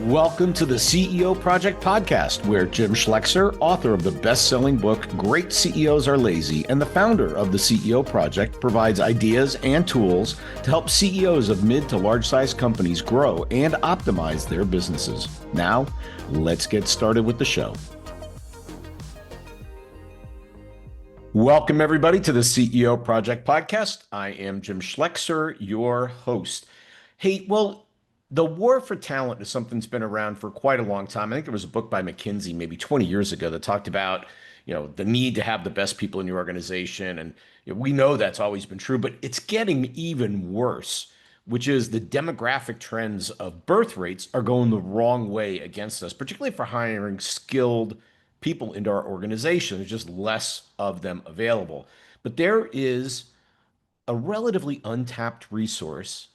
Welcome to the CEO Project Podcast, where Jim Schlexer, author of the best-selling book, Great CEOs Are Lazy, and the founder of the CEO Project, provides ideas and tools to help CEOs of mid to large-sized companies grow and optimize their businesses. Now, let's get started with the show. Welcome, everybody, to the CEO Project Podcast. I am Jim Schlexer, your host. Hey, the war for talent is something that's been around for quite a long time. I think there was a book by McKinsey maybe 20 years ago that talked about, the need to have the best people in your organization. And we know that's always been true, but it's getting even worse, which is the demographic trends of birth rates are going the wrong way against us, particularly for hiring skilled people into our organization. There's just less of them available. But there is a relatively untapped resource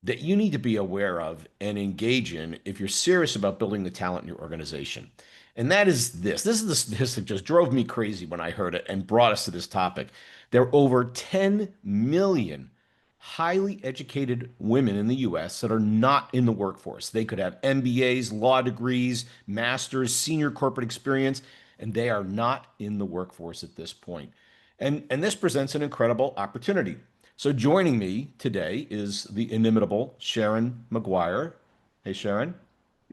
that you need to be aware of and engage in if you're serious about building the talent in your organization. And that is this. This is the statistic that just drove me crazy when I heard it and brought us to this topic. There are over 10 million highly educated women in the US that are not in the workforce. They could have MBAs, law degrees, masters, senior corporate experience, and they are not in the workforce at this point. And this presents an incredible opportunity. So joining me today is the inimitable Sharon McGuire. Hey, Sharon.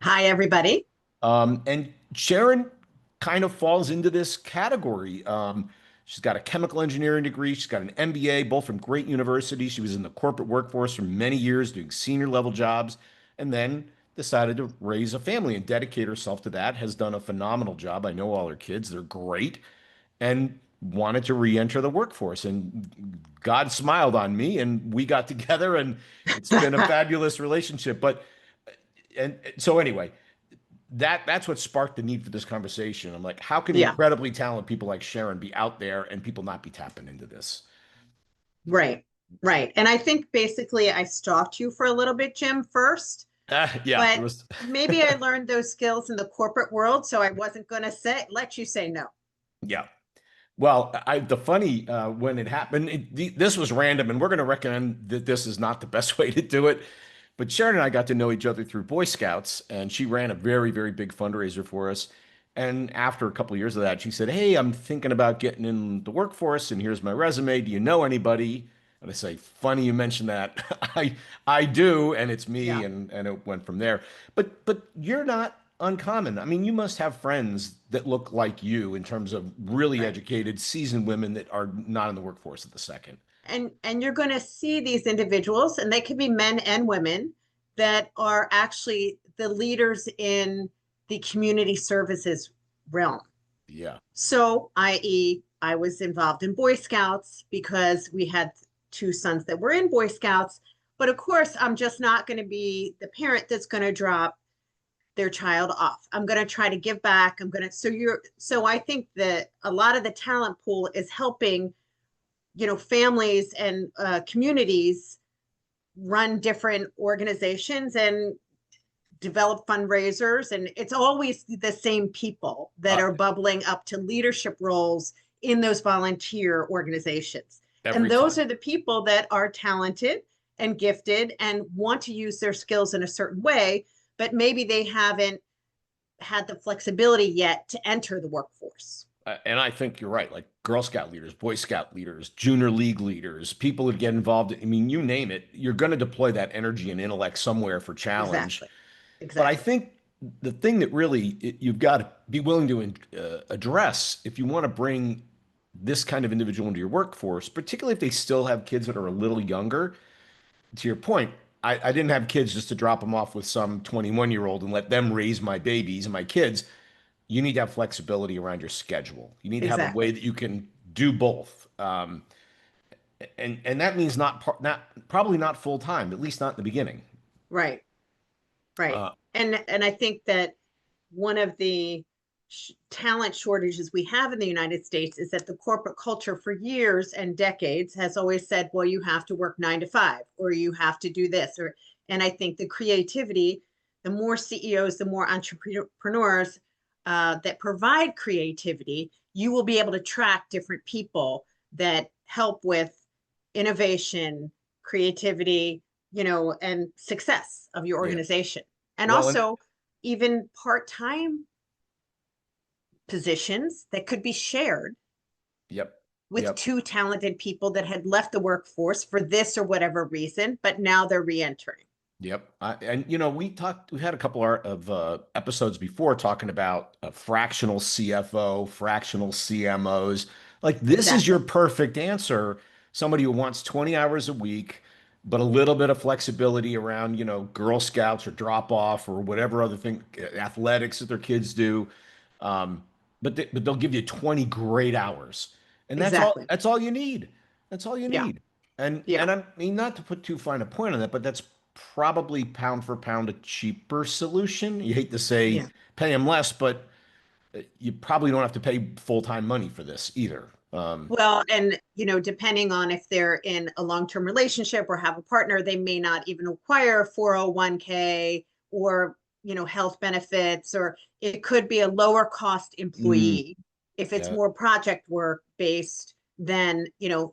Hi, everybody. And Sharon kind of falls into this category. She's got a chemical engineering degree. She's got an MBA, both from great universities. She was in the corporate workforce for many years doing senior level jobs, and then decided to raise a family and dedicate herself to that. Has done a phenomenal job. I know all her kids. They're great. And wanted to re-enter the workforce, and God smiled on me and we got together, and it's been a fabulous relationship. And so anyway, that's what sparked the need for this conversation. I'm like, how can incredibly talented people like Sharon be out there and people not be tapping into this? Right. And I think basically I stalked you for a little bit, Jim, first. But maybe I learned those skills in the corporate world, so I wasn't going to let you say no. Yeah. Well, when it happened, this was random, and we're going to recommend that this is not the best way to do it. But Sharon and I got to know each other through Boy Scouts, and she ran a very, very big fundraiser for us. And after a couple of years of that, she said, "Hey, I'm thinking about getting in the workforce, and here's my resume. Do you know anybody?" And I say, "Funny you mentioned that. I do, and it's me." Yeah. And it went from there. But you're not uncommon. I mean, you must have friends that look like you in terms of really educated, seasoned women that are not in the workforce at the second. And you're going to see these individuals, and they could be men and women, that are actually the leaders in the community services realm. Yeah. So, i.e., I was involved in Boy Scouts because we had two sons that were in Boy Scouts. But of course, I'm just not going to be the parent that's going to drop their child off. I'm going to try to give back. So I think that a lot of the talent pool is helping, families and communities run different organizations and develop fundraisers. And it's always the same people that are bubbling up to leadership roles in those volunteer organizations. And those are the people that are talented and gifted and want to use their skills in a certain way, but maybe they haven't had the flexibility yet to enter the workforce. And I think you're right. Like Girl Scout leaders, Boy Scout leaders, Junior League leaders, people that get involved. I mean, you name it, you're going to deploy that energy and intellect somewhere for challenge. Exactly. But I think the thing that really you've got to be willing to address if you want to bring this kind of individual into your workforce, particularly if they still have kids that are a little younger, to your point, I didn't have kids just to drop them off with some 21-year-old and let them raise my babies and my kids. You need to have flexibility around your schedule. You need to have a way that you can do both. And that means probably not full time, at least not in the beginning. Right. And I think that one of the talent shortages we have in the United States is that the corporate culture for years and decades has always said, well, you have to work 9 to 5, or you have to do this. And I think the creativity, the more CEOs, the more entrepreneurs that provide creativity, you will be able to track different people that help with innovation, creativity, and success of your organization. And also even part-time positions that could be shared Yep. with Yep. two talented people that had left the workforce for this or whatever reason, but now they're reentering. Yep. And we had a couple of episodes before talking about a fractional CFO, fractional CMOs. Like this is your Exactly. perfect answer. Somebody who wants 20 hours a week, but a little bit of flexibility around, Girl Scouts or drop off or whatever other thing, athletics that their kids do. Um, but they'll give you 20 great hours. And Exactly. that's all you need. That's all you Yeah. need. And Yeah. I mean, not to put too fine a point on that, but that's probably pound for pound a cheaper solution. You hate to say Yeah. pay them less, but you probably don't have to pay full-time money for this either. Well, and depending on if they're in a long-term relationship or have a partner, they may not even require 401k or, health benefits, or it could be a lower cost mm, employee if it's yeah, more project work based than,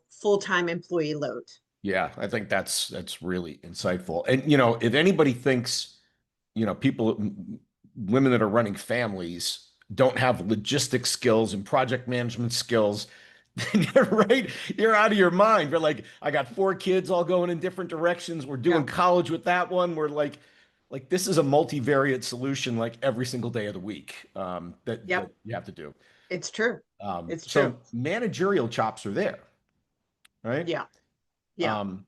full-time employee load. yeah, I think that's really insightful. And if anybody thinks, people, women that are running families don't have logistic skills and project management skills, then you're right. You're out of your mind. You're like, I got four kids all going in different directions. We're Yeah. doing college with that one. We're like this is a multivariate solution like every single day of the week that Yep. you have to do. It's true. It's true. So managerial chops are there, right? Yeah. Yeah. Um,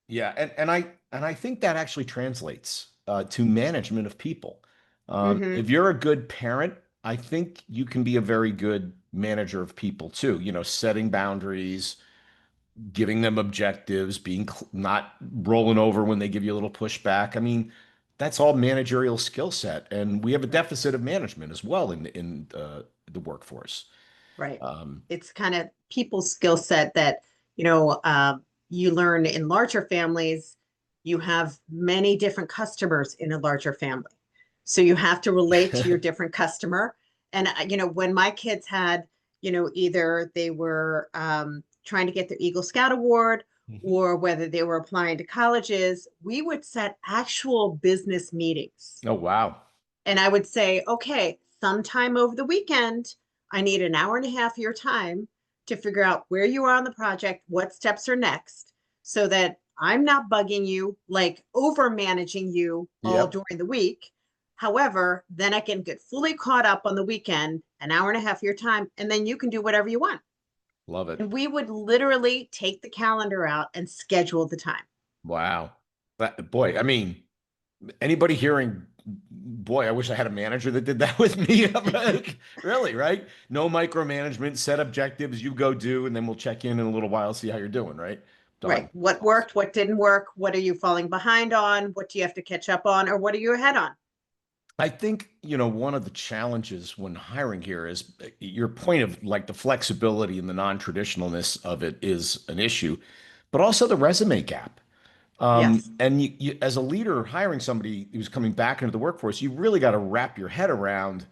yeah, and I think that actually translates to management of people. Hmm. If you're a good parent, I think you can be a very good manager of people too. Setting boundaries, giving them objectives, being not rolling over when they give you a little pushback. I mean, that's all managerial skill set, and we have a Right. deficit of management as well in the workforce. Right. Um, It's kind of people's skill set that, you learn in larger families. You have many different customers in a larger family. So you have to relate to your different customer. And, when my kids had, either they were trying to get their Eagle Scout Award Mhm. or whether they were applying to colleges, we would set actual business meetings. Oh, wow. And I would say, okay, sometime over the weekend, I need an hour and a half of your time to figure out where you are on the project, what steps are next, so that I'm not bugging you, like over managing you all Yep. during the week. However, then I can get fully caught up on the weekend, an hour and a half of your time, and then you can do whatever you want. Love it. And we would literally take the calendar out and schedule the time. Wow. Boy, I mean, anybody hearing, boy, I wish I had a manager that did that with me. I'm like, really, right? No micromanagement, set objectives, you go do, and then we'll check in a little while, see how you're doing, right? Right. Done. What Awesome. worked, what didn't work, what are you falling behind on, what do you have to catch up on, or what are you ahead on? I think, one of the challenges when hiring here is your point of like the flexibility and the non-traditionalness of it is an issue, but also the resume gap. Yes. And as a leader hiring somebody who's coming back into the workforce, you really got to wrap your head around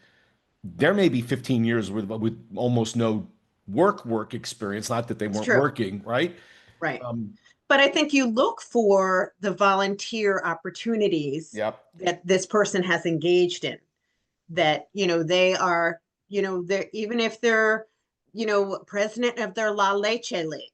there may be 15 years with almost no work experience, not that they It's weren't true. working, right? Right. Um, But I think you look for the volunteer opportunities yep. that this person has engaged in, that, they are, they're, even if they're, president of their La Leche League,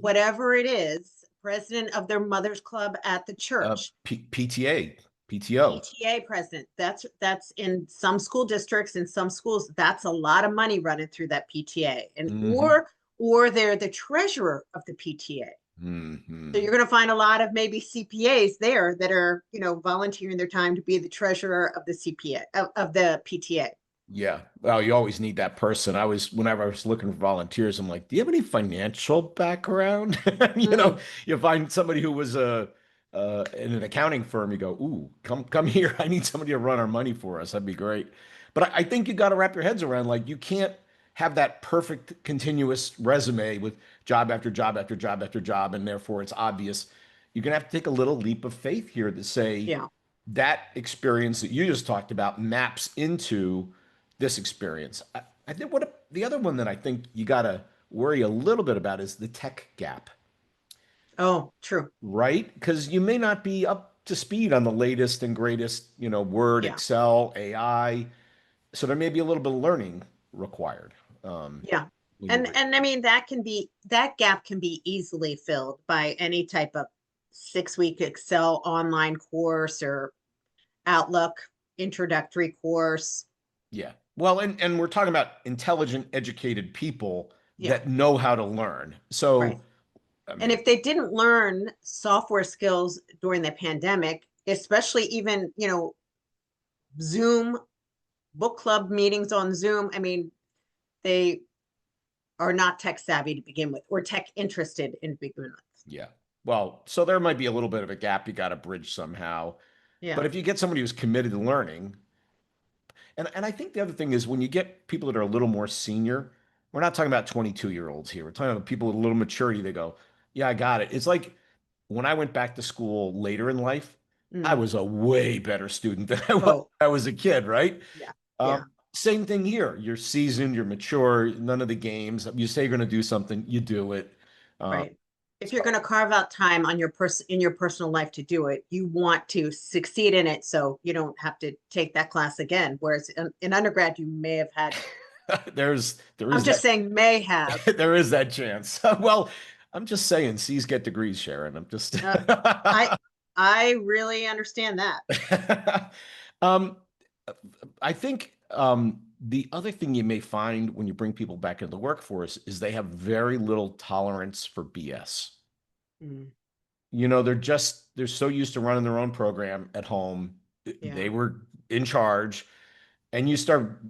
whatever it is, president of their mother's club at the church, PTA, PTO. PTA president. That's in some school districts, in some schools, that's a lot of money running through that PTA. And Hmm. or they're the treasurer of the PTA. So Hmm. you're going to find a lot of maybe CPAs there that are, volunteering their time to be the treasurer of the CPA of the PTA. Yeah. Well, you always need that person. Whenever I was looking for volunteers, I'm like, do you have any financial background? Mm, You find somebody who was in an accounting firm, you go, ooh, come here. I need somebody to run our money for us. That'd be great. But I think you got to wrap your heads around like you can't have that perfect continuous resume with job after job after job after job, and therefore it's obvious. You're gonna have to take a little leap of faith here to say yeah. that experience that you just talked about maps into this experience. I think the other one that I think you got to worry a little bit about is the tech gap, Oh, true. right? Because you may not be up to speed on the latest and greatest, Word, Yeah. Excel, AI. So there may be a little bit of learning required. Um, Yeah. when you And bring, and I mean that gap can be easily filled by any type of 6 week Excel online course or Outlook introductory course. yeah. Well, and we're talking about intelligent, educated people Yeah, that know how to learn. right. So, I And mean, if they didn't learn software skills during the pandemic, especially even, Zoom, book club meetings on Zoom, I mean, they are not tech savvy to begin with or tech interested in begin with. yeah. Well, so there might be a little bit of a gap you got to bridge somehow. But Yeah. if you get somebody who's committed to learning, and I think the other thing is when you get people that are a little more senior, we're not talking about 22-year-olds here. We're talking about people with a little maturity. They go, yeah, I got it. It's like when I went back to school later in life, I Mm. was a way better student than I was Oh, when I was a kid, right? yeah. Um, Yeah. Same thing here. You're seasoned, you're mature, none of the games. You say you're going to do something, you do it. Um, Right. If you're so going to carve out time on your in your personal life to do it, you want to succeed in it so you don't have to take that class again. Whereas in undergrad, you may have had, there I'm is that just saying may have. there is that chance. Well, I'm just saying C's get degrees, Sharon. I'm just Uh, I I really understand that. um I think the other thing you may find when you bring people back into the workforce is they have very little tolerance for BS. Mm, They're so used to running their own program at home. They yeah. were in charge, and you start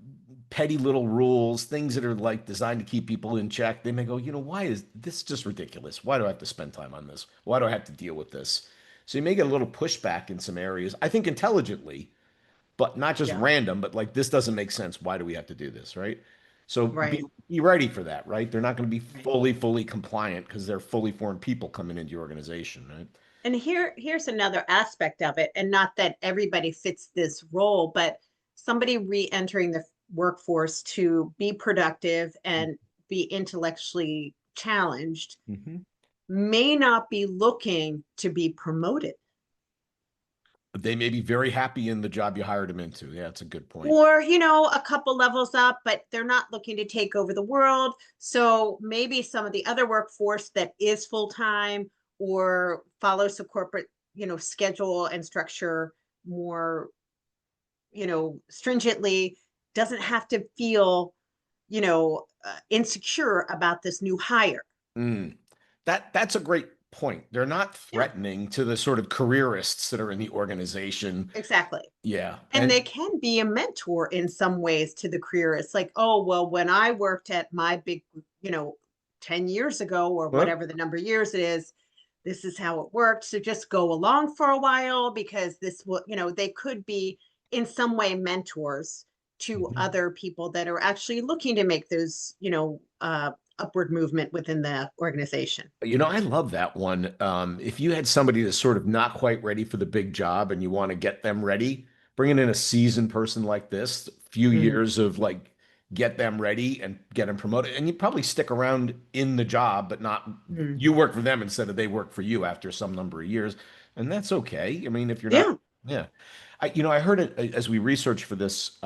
petty little rules, things that are like designed to keep people in check. They may go, why is this just ridiculous? Why do I have to spend time on this? Why do I have to deal with this? So you may get a little pushback in some areas, I think intelligently, but not just Yeah. random, but like this doesn't make sense. Why do we have to do this, right? So be Right. be ready for that, right? They're not going to be Right. fully compliant because they're fully formed people coming into your organization, right? And here's another aspect of it, and not that everybody fits this role, but somebody re-entering the workforce to be productive and be intellectually challenged Mhm. may not be looking to be promoted. They may be very happy in the job you hired them into. Yeah, that's a good point. Or, a couple levels up, but they're not looking to take over the world. So maybe some of the other workforce that is full time or follows the corporate, schedule and structure more, stringently doesn't have to feel, insecure about this new hire. Mm. That's a great point. They're not Yeah, threatening to the sort of careerists that are in the organization. exactly. Yeah. And they can be a mentor in some ways to the career. It's like, oh, well, when I worked at my big, you know, 10 years ago or Huh? whatever the number of years it is, this is how it worked. So just go along for a while because this will, they could be in some way mentors to Mhm. other people that are actually looking to make those, upward movement within the organization. I love that one. If you had somebody that's sort of not quite ready for the big job and you want to get them ready, bringing in a seasoned person like this, few Mhm. years of like get them ready and get them promoted, and you probably stick around in the job, but not Mhm. you work for them instead of they work for you after some number of years, and that's okay. I mean, if you're not, Yeah. yeah, I heard it as we researched for this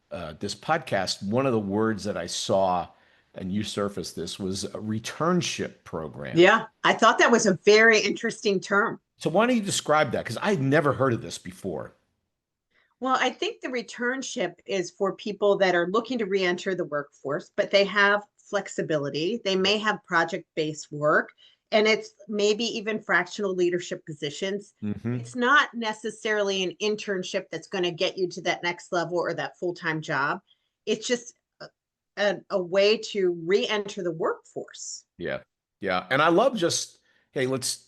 podcast. One of the words that I saw, and you surfaced this, was a returnship program. Yeah. I thought that was a very interesting term. So why don't you describe that? Because I'd never heard of this before. Well, I think the returnship is for people that are looking to re-enter the workforce, but they have flexibility. They Yep. may have project-based work, and it's maybe even fractional leadership positions. Hmm. It's not necessarily an internship that's going to get you to that next level or that full-time job. It's just a way to re-enter the workforce. Yeah. Yeah. And I love just, hey, let's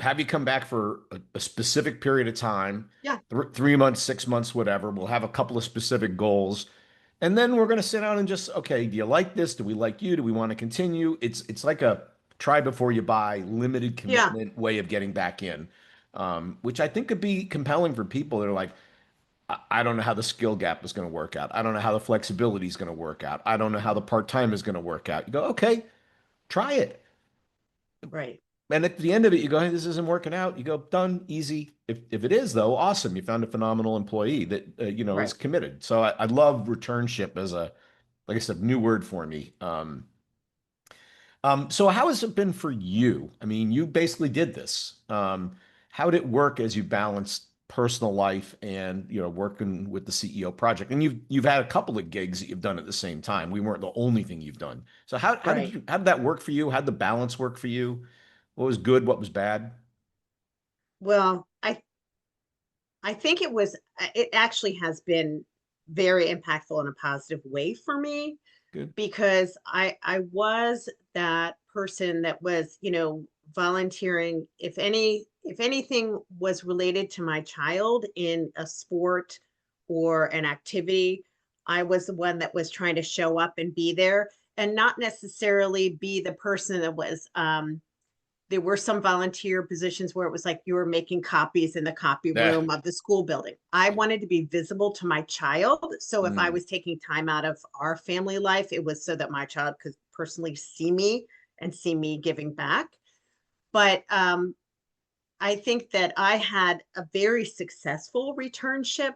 have you come back for a specific period of time, Yeah, 3 months, 6 months, whatever. We'll have a couple of specific goals. And then we're going to sit down and just, okay, do you like this? Do we like you? Do we want to continue? It's like a try before you buy, limited yeah, commitment way of getting back in, which I think could be compelling for people that are like, I don't know how the skill gap is going to work out. I don't know how the flexibility is going to work out. I don't know how the part time is going to work out. You go, okay, try it. right. And at the end of it, you go, hey, this isn't working out. You go, done, easy. If it is though, awesome. You found a phenomenal employee that is Right. committed. So I love returnship as a, like I said, new word for me. So how has it been for you? I mean, you basically did this. How did it work as you balanced personal life and working with the CEO project? And you've had a couple of gigs that you've done at the same time. We weren't the only thing you've done. So Right. how did that work for you? How did the balance work for you? What was good? What was bad? Well, I think it actually has been very impactful in a positive way for me Good. because I was that person that was, volunteering if anything was related to my child in a sport or an activity, I was the one that was trying to show up and be there and not necessarily be the person that was there were some volunteer positions where it was like you were making copies in the copy Yeah. room of the school building. I wanted to be visible to my child. So if I Mm, was taking time out of our family life, it was so that my child could personally see me and see me giving back. But I think that I had a very successful returnship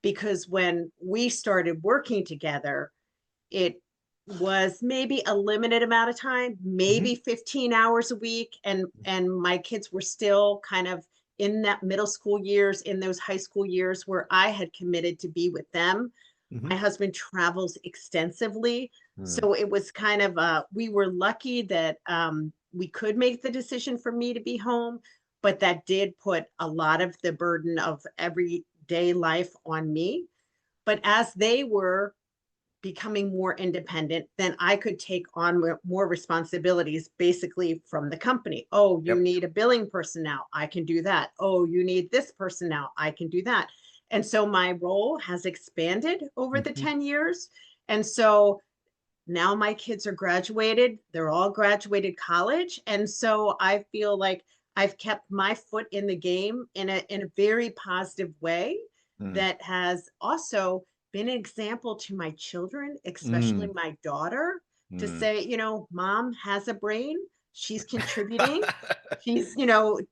because when we started working together, it was maybe a limited amount of time, maybe hmm 15 hours a week, and my kids were still kind of in that middle school years, in those high school years where I had committed to be with them. My hmm husband travels extensively, mm, so it was kind of we were lucky that we could make the decision for me to be home, but that did put a lot of the burden of everyday life on me. But as they were becoming more independent, then I could take on more responsibilities basically from the company. Oh, you Yep. need a billing person now. I can do that. Oh, you need this person now. I can do that. And so my role has expanded over the hmm 10 years. And so now my kids are graduated. They're all graduated college. And so I feel like I've kept my foot in the game in a very positive way mm, that has also been an example to my children, especially mm, my daughter, to mm. say, mom has a brain. She's contributing. She's,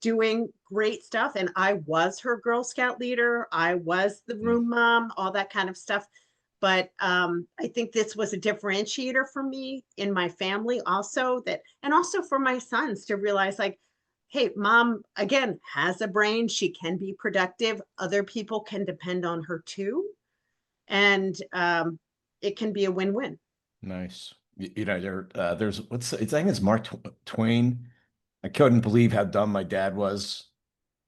doing great stuff. And I was her Girl Scout leader. I was the Mm. room mom, all that kind of stuff. But I think this was a differentiator for me in my family also that, and also for my sons to realize like, hey, mom, again, has a brain. She can be productive. Other people can depend on her too. And it can be a win-win. Nice. There's I think it's Mark Twain. I couldn't believe how dumb my dad was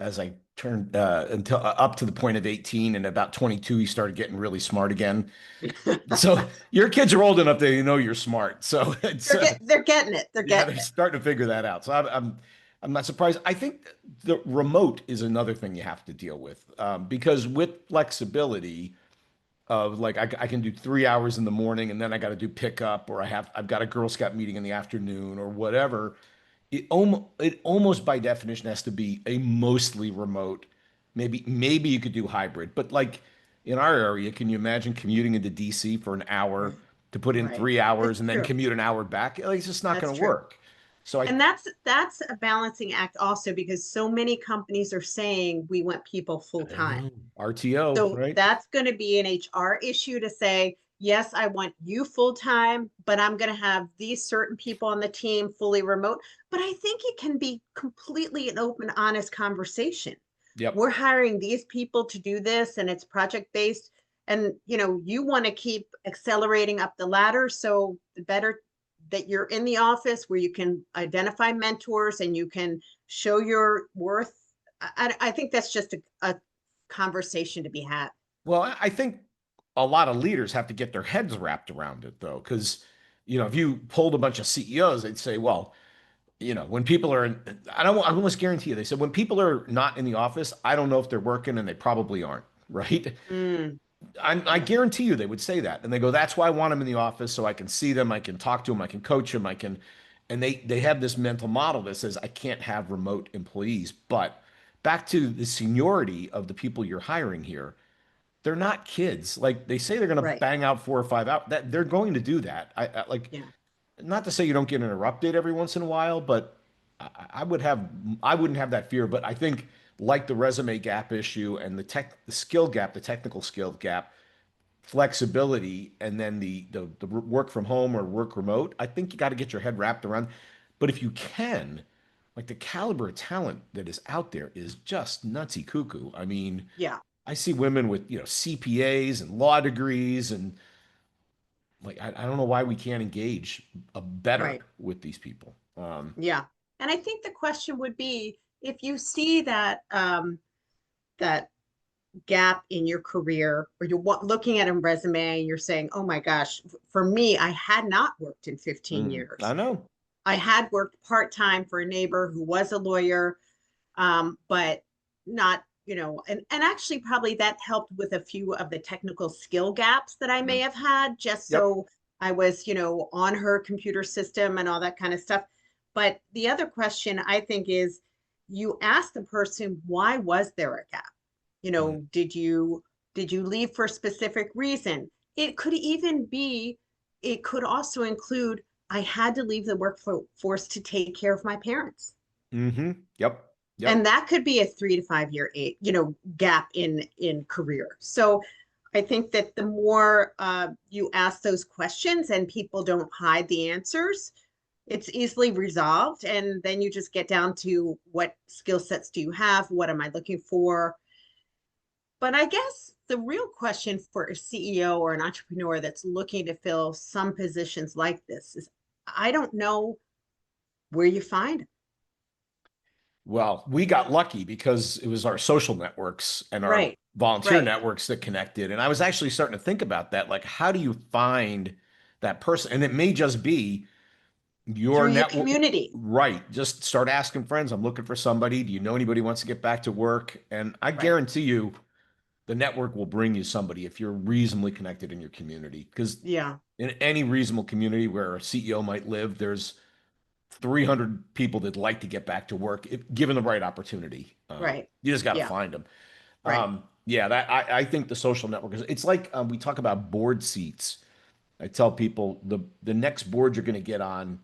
as I turned until up to the point of 18, and about 22 he started getting really smart again. So your kids are old enough that you know you're smart. So it's They're getting it. They're yeah, getting they're it. starting to figure that out. So I'm not surprised. I think the remote is another thing you have to deal with because with flexibility of like I can do 3 hours in the morning and then I got to do pickup, or I've got a Girl Scout meeting in the afternoon or whatever. It almost by definition has to be a mostly remote. Maybe you could do hybrid, but like in our area, can you imagine commuting into DC for an hour to put in Right. 3 hours It's and then true. commute an hour back? Like, it's just not That's going to true. work. So I And that's a balancing act also because so many companies are saying we want people full I time. know RTO, So right? that's going to be an HR issue to say, yes, I want you full time, but I'm going to have these certain people on the team fully remote. But I think it can be completely an open, honest conversation. Yep. We're hiring these people to do this and it's project based. And you want to keep accelerating up the ladder. So the better that you're in the office where you can identify mentors and you can show your worth. I think that's just a conversation to be had. Well, I think a lot of leaders have to get their heads wrapped around it though, because if you polled a bunch of CEOs, they'd say, well, when people are in, I almost guarantee you, they said when people are not in the office, I don't know if they're working and they probably aren't, right? Mm, I yeah, guarantee you they would say that. And they go, that's why I want them in the office so I can see them, I can talk to them, I can coach them, and they have this mental model that says I can't have remote employees. But back to the seniority of the people you're hiring here, they're not kids. Like they say they're going to right. bang out 4 or 5 hours. That they're going to do that. I like Yeah. not to say you don't get interrupted every once in a while, but I would have, I wouldn't have that fear, but I think like the resume gap issue and the skill gap, the technical skill gap, flexibility, and then the work from home or work remote, I think you got to get your head wrapped around. But if you can, like the caliber of talent that is out there is just nutsy cuckoo. I mean, Yeah, I see women with, CPAs and law degrees, and like I don't know why we can't engage better right. with these people. Yeah. And I think the question would be if you see that that gap in your career or you're looking at a resume and you're saying, "Oh my gosh, for me, I had not worked in 15 I years. know. I had worked part-time for a neighbor who was a lawyer, but not, and actually probably that helped with a few of the technical skill gaps that I may Mm. have had, just Yep. so I was, on her computer system and all that kind of stuff. But the other question I think is you ask the person, why was there a gap? Mm. Did you leave for a specific reason? It could even be, it could also include, I had to leave the workforce to take care of my parents. Yep. And Yep. that could be a 3 to 5 year gap in career. So I think that the more you ask those questions and people don't hide the answers, it's easily resolved. And then you just get down to what skill sets do you have? What am I looking for? But I guess the real question for a CEO or an entrepreneur that's looking to fill some positions like this is, I don't know where you find them. Well, we got lucky because it was our social networks and our Right, volunteer right. networks that connected. And I was actually starting to think about that. Like, how do you find that person? And it may just be your Through your network. community. Right. Just start asking friends. I'm looking for somebody. Do you know anybody who wants to get back to work? And I Right. guarantee you, the network will bring you somebody if you're reasonably connected in your community. Because Yeah, in any reasonable community where a CEO might live, there's 300 people that like to get back to work if given the right opportunity. right. You just got to Yeah, find them. right. Yeah, that I think the social network is. It's like we talk about board seats. I tell people the next board you're going to get on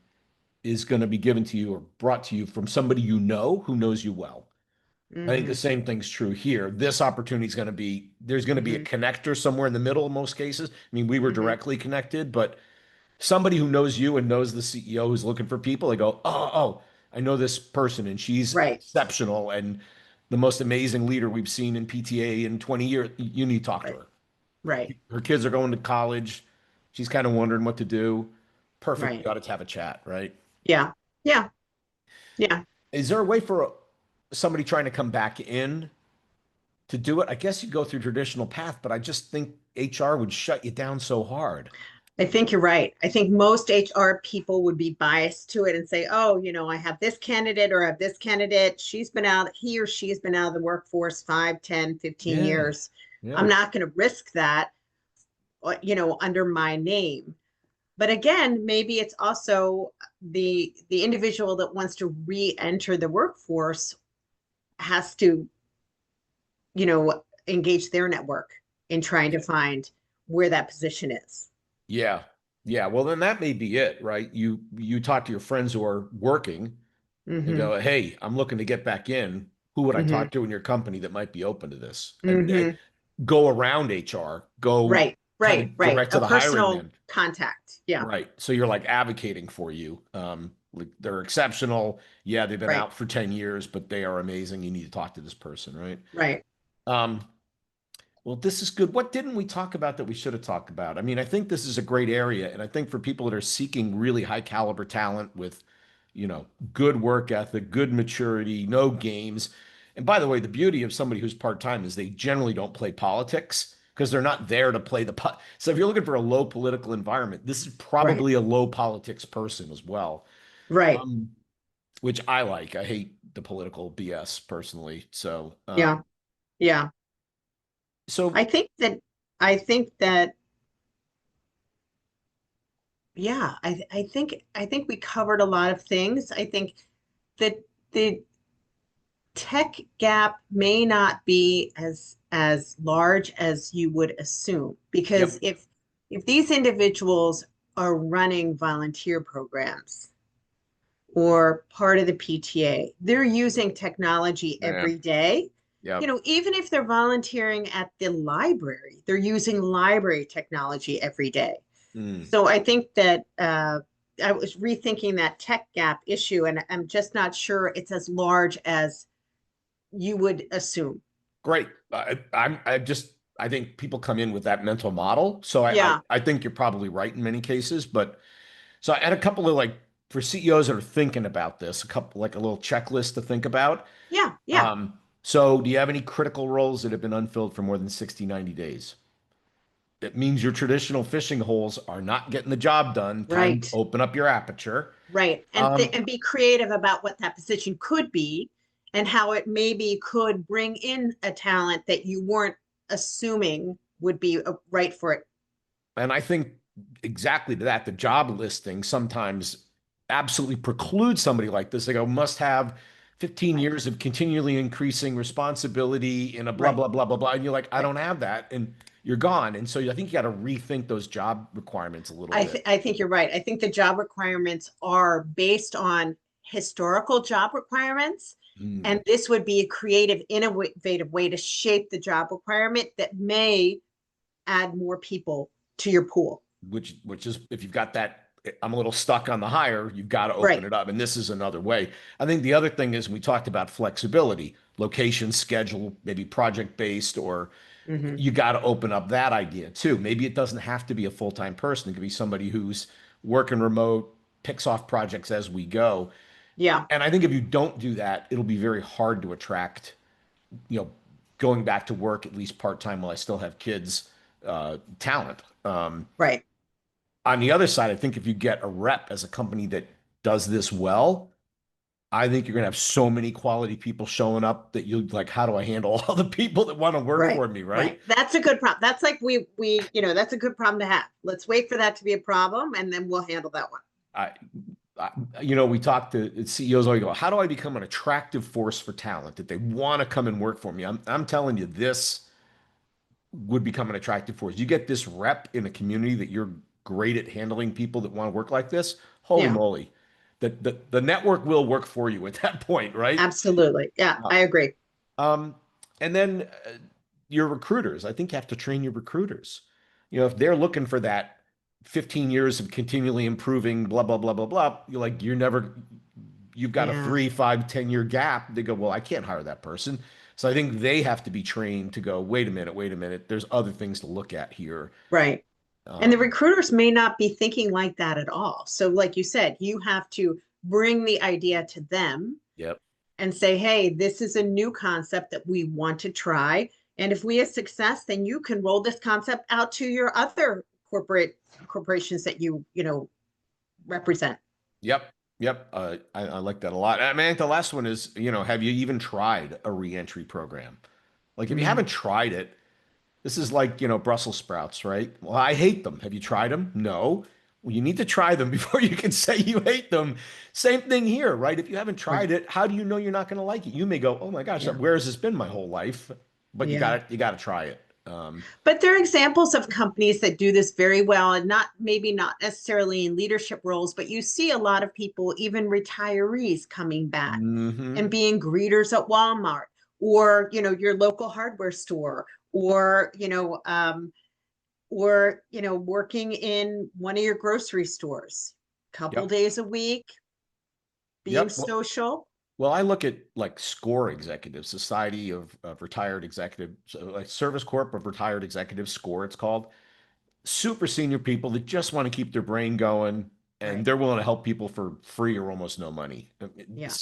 is going to be given to you or brought to you from somebody you know who knows you well. I think the Mm-hmm. same thing's true here. This opportunity is going to be there's going to be a Mm-hmm. connector somewhere in the middle in most cases. I mean, we were Mm-hmm. directly connected, but somebody who knows you and knows the CEO who's looking for people, they go, oh, I know this person and she's Right, exceptional and the most amazing leader we've seen in PTA in 20 years. You need to talk to right, her. right, Her kids are going to college. She's kind of wondering what to do. Perfect. right. We ought to have a chat, right? Yeah, yeah, yeah. Is there a way for somebody trying to come back in to do it? I guess you go through traditional path, but I just think HR would shut you down so hard. I think you're right. I think most HR people would be biased to it and say, oh, I have this candidate or I have this candidate. He or she has been out of the workforce 5, 10, 15 Yeah. years. I'm Yeah. not going to risk that, under my name. But again, maybe it's also the individual that wants to re-enter the workforce has to, engage their network in trying to find where that position is. Yeah. Yeah. Well, then that may be it, right? You talk to your friends who are working and Mm-hmm. go, "Hey, I'm looking to get back in. Who would I Mm-hmm. talk to in your company that might be open to this?" And Mm-hmm. go around HR, go Right, kind right, of right. direct to A the hiring personal man. contact. Yeah, Right. So you're like advocating for you. Like they're exceptional. Yeah, they've been right, out for 10 years, but they are amazing. You need to talk to this person, right? right. Um, Well, this is good. What didn't we talk about that we should have talked about? I mean, I think this is a great area. And I think for people that are seeking really high caliber talent with, good work ethic, good maturity, no games. And by the way, the beauty of somebody who's part-time is they generally don't play politics because they're not there to play So if you're looking for a low political environment, this is Right, probably a low politics person as well. right. Um, which I like. I hate the political BS personally. So, Yeah, yeah. so I think that, I think that, yeah, I think we covered a lot of things. I think that the tech gap may not be as large as you would assume, because yep. if these individuals are running volunteer programs, or part of the PTA. They're using technology Yeah. every day. Yep. Even if they're volunteering at the library, they're using library technology every day. Mm. So I think that I was rethinking that tech gap issue, and I'm just not sure it's as large as you would assume. Great. I think people come in with that mental model. So Yeah, I think you're probably right in many cases. But so I had a couple of like for CEOs that are thinking about this, a couple like a little checklist to think about. yeah, yeah, So do you have any critical roles that have been unfilled for more than 60, 90 days? That means your traditional fishing holes are not getting the job done. Time to right, open up your aperture. right. Um, And be creative about what that position could be and how it maybe could bring in a talent that you weren't assuming would be right for it. And I think exactly to that, the job listing sometimes absolutely precludes somebody like this. They go, must have 15 Right, years of continually increasing responsibility in a blah, right, blah, blah, blah, blah. And you're like, I right. don't have that. And you're gone. And so I think you got to rethink those job requirements a little bit. I think you're right. I think the job requirements are based on historical job requirements. Hmm. And this would be a creative, innovative way to shape the job requirement that may add more people to your pool. Which is if you've got that, I'm a little stuck on the hire, you've got to open Right. it up. And this is another way. I think the other thing is we talked about flexibility, location, schedule, maybe project based, or Hmm. you got to open up that idea too. Maybe it doesn't have to be a full-time person. It could be somebody who's working remote, picks off projects as we go. Yeah. And I think if you don't do that, it'll be very hard to attract, you know, going back to work at least part-time while I still have kids, talent. Right. On the other side, I think if you get a rep as a company that does this well, I think you're going to have so many quality people showing up that you like, how do I handle all the people that want to work Right. for me, right? Right. That's a good problem. That's like that's a good problem to have. Let's wait for that to be a problem and then we'll handle that one. I, we talk to CEOs always go, how do I become an attractive force for talent that they want to come and work for me? I'm telling you, this would become an attractive force. You get this rep in a community that you're great at handling people that want to work like this. Holy Yeah. moly. The network will work for you at that point, right? Absolutely. Yeah, Uh, I agree. Um, and then your recruiters, I think you have to train your recruiters. If they're looking for that 15 years of continually improving, blah, blah, blah, blah, blah, you've got a Yeah. 3, 5, 10 year gap. They go, well, I can't hire that person. So I think they have to be trained to go, wait a minute. There's other things to look at here. Right. And the Um, recruiters may not be thinking like that at all. So, like you said, you have to bring the idea to them yep. and say, hey, this is a new concept that we want to try. And if we have success, then you can roll this concept out to your other corporations that you represent. Yep. Yep. I like that a lot. I mean, I think the last one is, have you even tried a reentry program? Like, if you Mm, haven't tried it, this is like, Brussels sprouts, right? Well, I hate them. Have you tried them? No. Well, you need to try them before you can say you hate them. Same thing here, right? If you haven't right. tried it, how do you know you're not going to like it? You may go, "Oh my gosh, Yeah. where has this been my whole life?" But Yeah. you got to try it. But there are examples of companies that do this very well, and not maybe not necessarily in leadership roles, but you see a lot of people, even retirees, coming back and Hmm. being greeters at Walmart or your local hardware store or working in one of your grocery stores, couple Yep. days a week, being Yep. Well, social. I look at like SCORE executives, Society of Retired Executives, so like Service Corp of Retired Executives, SCORE, it's called. Super senior people that just want to keep their brain going and Right. they're willing to help people for free or almost no money. Yeah.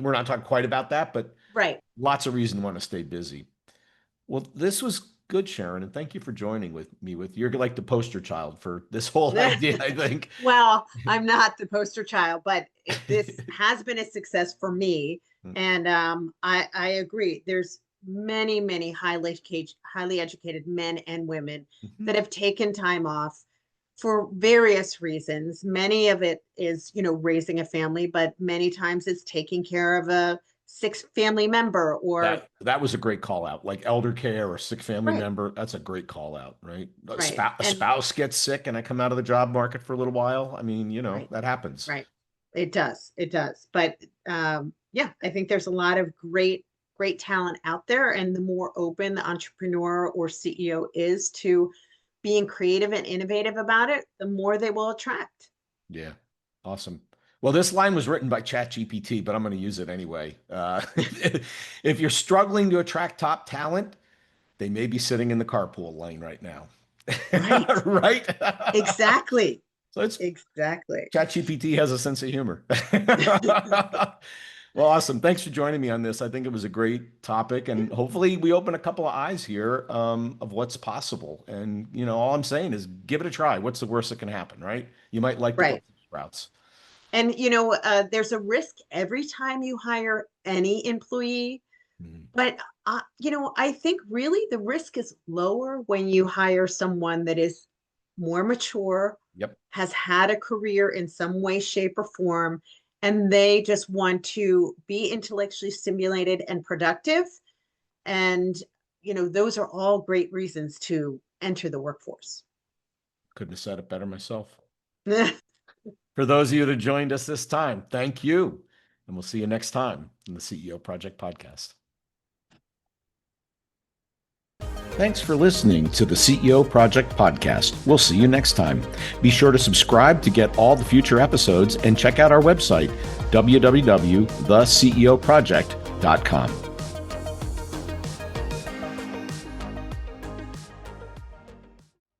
We're not talking quite about that, but Right. lots of reason to want to stay busy. Well, this was good, Sharon, and thank you for joining with me. You're like the poster child for this whole idea, I think. Well, I'm not the poster child, but this has been a success for me. And I agree. There's many highly educated men and women Mhm. that have taken time off for various reasons. Many of it is, raising a family, but many times it's taking care of a sick family member or That was a great call out, like elder care or sick family right, member. That's a great call out, right? right. A And spouse gets sick and I come out of the job market for a little while. I mean, right, that happens. right. It does. It does. But yeah, I think there's a lot of great talent out there. And the more open the entrepreneur or CEO is to being creative and innovative about it, the more they will attract. Yeah. Awesome. Well, this line was written by ChatGPT, but I'm going to use it anyway. If you're struggling to attract top talent, they may be sitting in the carpool lane right now. Right. Right? Exactly. So it's Exactly. ChatGPT has a sense of humor. Well, awesome. Thanks for joining me on this. I think it was a great topic, and hopefully we open a couple of eyes here of what's possible. And all I'm saying is give it a try. What's the worst that can happen, right? You might like the Right. Brussels sprouts. And there's a risk every time you hire any employee, Mhm. but I think really the risk is lower when you hire someone that is more mature, Yep. has had a career in some way, shape, or form, and they just want to be intellectually stimulated and productive. And those are all great reasons to enter the workforce. Couldn't have said it better myself. For those of you that joined us this time, thank you. And we'll see you next time in the CEO Project Podcast. Thanks for listening to the CEO Project Podcast. We'll see you next time. Be sure to subscribe to get all the future episodes and check out our website, www.theceoproject.com.